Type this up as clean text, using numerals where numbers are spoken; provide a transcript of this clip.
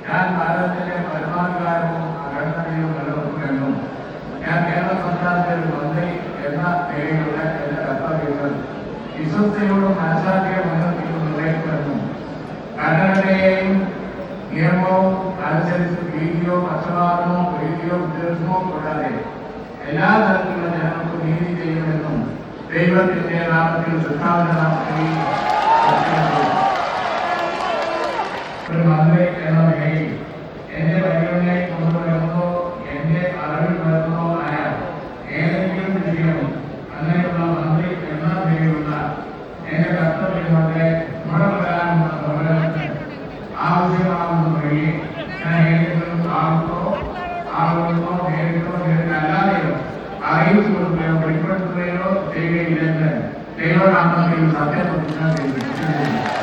ഞാൻ ഭാരതത്തിലെ പരമാധികാരവും അഖണ്ഡതയും നിലനിർത്തുമെന്നും ഞാൻ കേരള സംസ്ഥാനത്തെ ഒരു മന്ത്രി എന്ന നിലയിലുള്ള എന്റെ കർത്തവ്യങ്ങൾ വിശ്വസ്തയോടും മനസാക്ഷിയെ മുൻനിർത്തിയും നിർവഹിക്കുമെന്നും ഭരണഘടനയെയും നിയമവും അനുസരിച്ച് ഭീതിയോ പക്ഷപാതമോ പ്രീതിയോ ഉദ്ദേശമോ കൂടാതെ എല്ലാ തരത്തിലുള്ള ജനങ്ങൾക്കും നീതി ചെയ്യുമെന്നും ദൈവത്തിന്റെ നാമത്തിൽ പ്രസ്താവന ഒരു മന്ത്രി എന്ന നിലയിൽ എന്റെ പരിഗണനയെ കൊണ്ടുവരുന്നതോ എന്റെ അറിവിൽ വരുന്നതോ ആയ ഏതെങ്കിലും വിഷയവും അങ്ങനെയുള്ള മന്ത്രി എന്ന നിലയിലുള്ള എന്റെ കർത്തവ്യങ്ങളുടെ ഗുണപ്രകാരമുള്ള പ്രവർത്തനത്തിന് ആവശ്യമാകുന്ന വഴി ഞാൻ ഏതെങ്കിലും ആളുകളോ നേരിട്ടോ നേരിട്ടല്ലാതെയോ അറിയിച്ചു കൊടുക്കുകയോ വെളിപ്പെടുത്തുകയോ ചെയ്യുകയില്ലെന്ന് ദൈവനാമത്തിൽ സത്യപ്രതിജ്ഞ ചെയ്തിട്ടുണ്ട്.